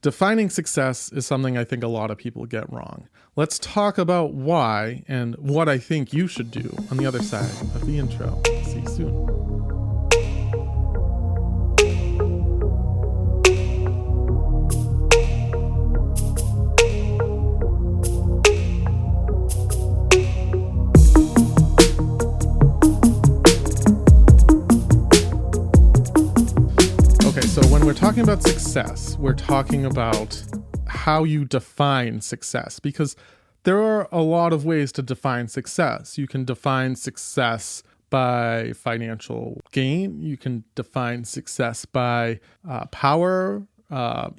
Defining success is something I think a lot of people get wrong. Let's talk about why and what I think you should do on the other side of the intro. See you soon. So when we're talking about success, we're talking about how you define success, because there are a lot of ways to define success. You can define success by financial gain. You can define success by power,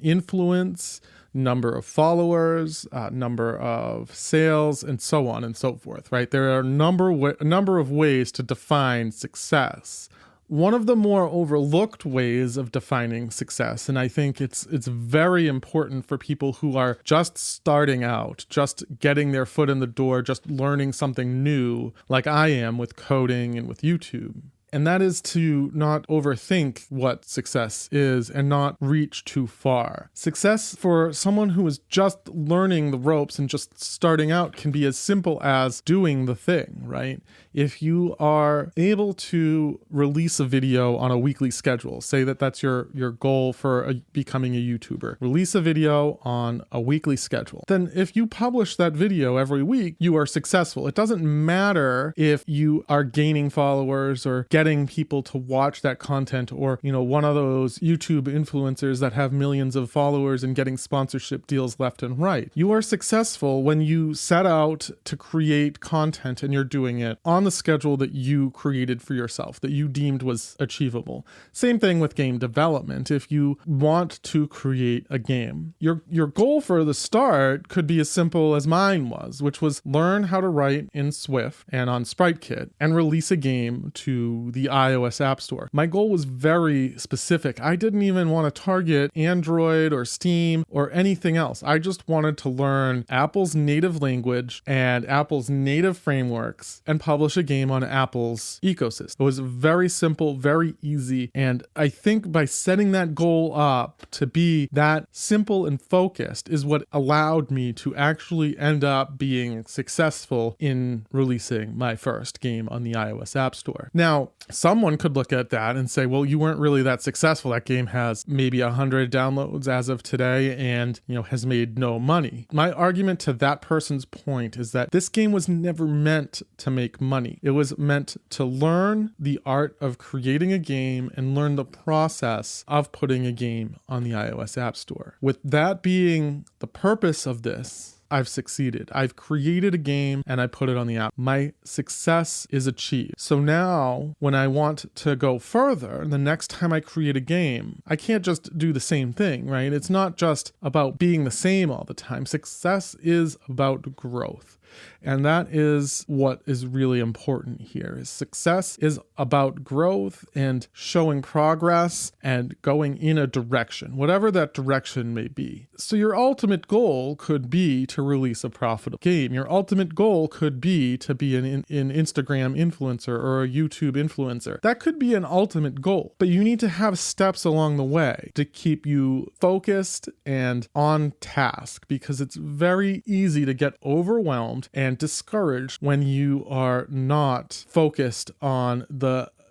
influence, number of followers, number of sales, and so on and so forth, right? There are a number of ways to define success. One of the more overlooked ways of defining success, and I think it's very important for people who are just starting out, just getting their foot in the door, just learning something new, like I am with coding and with YouTube. And that is to not overthink what success is and not reach too far. Success for someone who is just learning the ropes and just starting out can be as simple as doing the thing, right? If you are able to release a video on a weekly schedule, say that that's your goal for becoming a YouTuber, release a video on a weekly schedule, then if you publish that video every week, you are successful. It doesn't matter if you are gaining followers or getting people to watch that content, or one of those YouTube influencers that have millions of followers and getting sponsorship deals left and right. You are successful when you set out to create content and you're doing it on the schedule that you created for yourself, that you deemed was achievable. Same thing with game development. If you want to create a game, your goal for the start could be as simple as mine was, which was learn how to write in Swift and on SpriteKit and release a game to the iOS App Store. My goal was very specific. I didn't even want to target Android or Steam or anything else. I just wanted to learn Apple's native language and Apple's native frameworks and publish a game on Apple's ecosystem. It was very simple, very easy. And I think by setting that goal up to be that simple and focused is what allowed me to actually end up being successful in releasing my first game on the iOS App Store. Now, someone could look at that and say, well, you weren't really that successful. That game has maybe 100 downloads as of today and, has made no money. My argument to that person's point is that this game was never meant to make money. It was meant to learn the art of creating a game and learn the process of putting a game on the iOS App Store. With that being the purpose of this, I've succeeded. I've created a game and I put it on the app. My success is achieved. So now when I want to go further, the next time I create a game, I can't just do the same thing, right? It's not just about being the same all the time. Success is about growth. And that is what is really important here. Success is about growth and showing progress and going in a direction, whatever that direction may be. So your ultimate goal could be to release a profitable game. Your ultimate goal could be to be an Instagram influencer or a YouTube influencer. That could be an ultimate goal, but you need to have steps along the way to keep you focused and on task, because it's very easy to get overwhelmed and discouraged when you are not focused on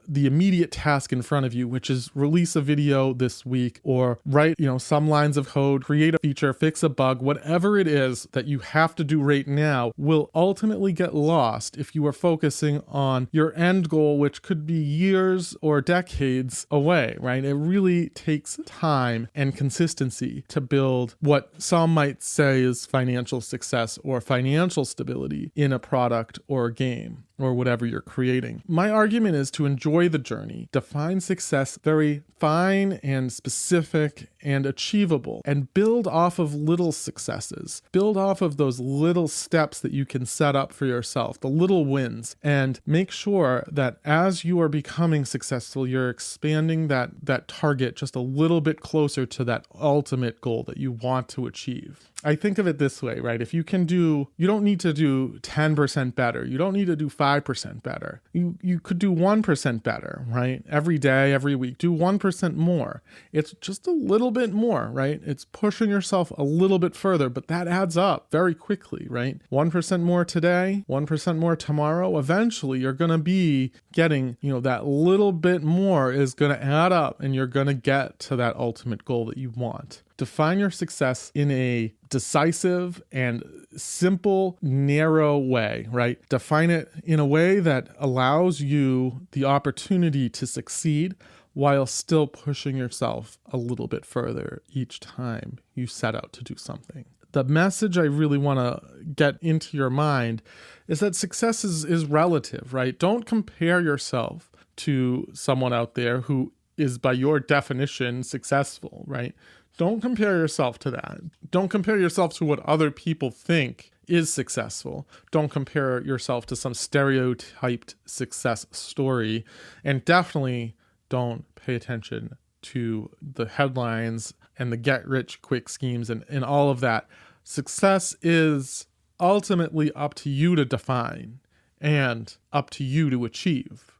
the immediate task in front of you, which is release a video this week or write, some lines of code, create a feature, fix a bug, whatever it is that you have to do right now will ultimately get lost if you are focusing on your end goal, which could be years or decades away, right? It really takes time and consistency to build what some might say is financial success or financial stability in a product or a game or whatever you're creating. My argument is to enjoy the journey, define success very fine and specific and achievable, and build off of little successes. Build off of those little steps that you can set up for yourself, the little wins, and make sure that as you are becoming successful, you're expanding that target just a little bit closer to that ultimate goal that you want to achieve. I think of it this way, right? You don't need to do 10% better. You don't need to do 5% better. You could do 1% better, right? Every day, every week, do 1% more. It's just a little bit more, right? It's pushing yourself a little bit further, but that adds up very quickly, right? 1% more today, 1% more tomorrow. Eventually, you're going to be getting, that little bit more is going to add up, and you're going to get to that ultimate goal that you want. Define your success in a decisive and simple, narrow way, right? Define it in a way that allows you the opportunity to succeed while still pushing yourself a little bit further each time you set out to do something. The message I really want to get into your mind is that success is relative, right? Don't compare yourself to someone out there who is, by your definition, successful, right? Don't compare yourself to that. Don't compare yourself to what other people think is successful. Don't compare yourself to some stereotyped success story. And definitely don't pay attention to the headlines and the get-rich-quick schemes and all of that. Success is ultimately up to you to define and up to you to achieve.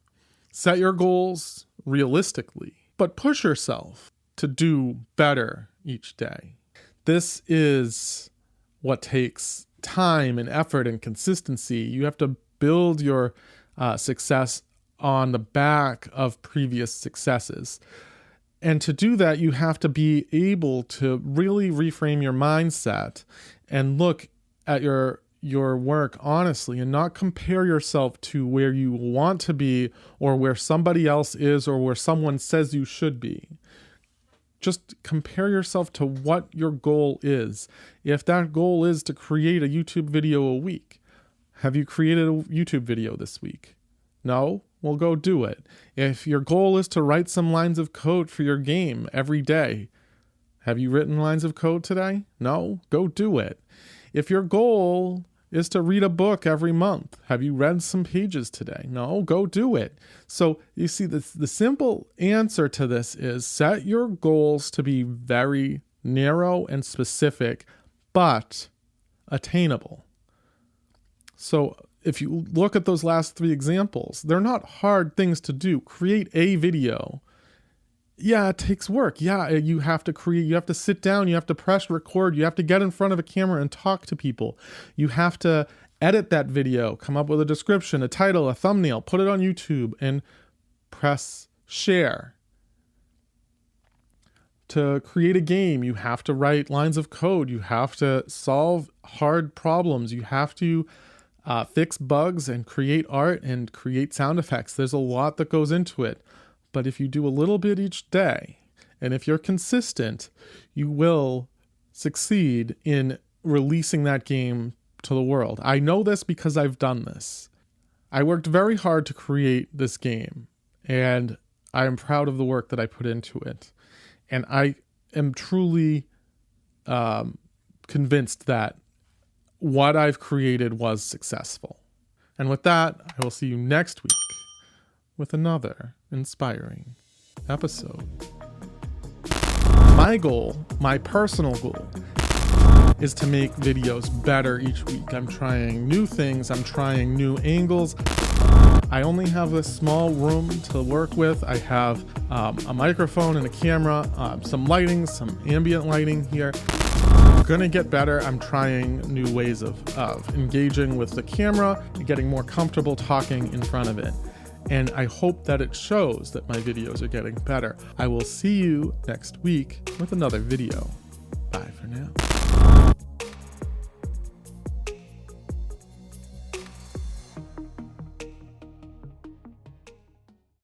Set your goals realistically, but push yourself to do better each day. This is what takes time and effort and consistency. You have to build your success on the back of previous successes. And to do that, you have to be able to really reframe your mindset and look at your work honestly and not compare yourself to where you want to be or where somebody else is or where someone says you should be. Just compare yourself to what your goal is. If that goal is to create a YouTube video a week, have you created a YouTube video this week? No? Well, go do it. If your goal is to write some lines of code for your game every day, have you written lines of code today? No? Go do it. If your goal is to read a book every month, have you read some pages today? No? Go do it. So you see, the simple answer to this is set your goals to be very narrow and specific, but attainable. So if you look at those last 3 examples, they're not hard things to do. Create a video. Yeah, it takes work. Yeah, you have to create, you have to sit down, you have to press record, you have to get in front of a camera and talk to people. You have to edit that video, come up with a description, a title, a thumbnail, put it on YouTube, and press share. To create a game, you have to write lines of code, you have to solve hard problems, you have to fix bugs and create art and create sound effects. There's a lot that goes into it. But if you do a little bit each day, and if you're consistent, you will succeed in releasing that game to the world. I know this because I've done this. I worked very hard to create this game, and I am proud of the work that I put into it. And I am truly convinced that what I've created was successful. And with that, I will see you next week with another inspiring episode. My goal, my personal goal, is to make videos better each week. I'm trying new things. I'm trying new angles. I only have a small room to work with. I have a microphone and a camera, some lighting, some ambient lighting here. I'm gonna get better. I'm trying new ways of engaging with the camera and getting more comfortable talking in front of it. And I hope that it shows that my videos are getting better. I will see you next week with another video. Bye for now.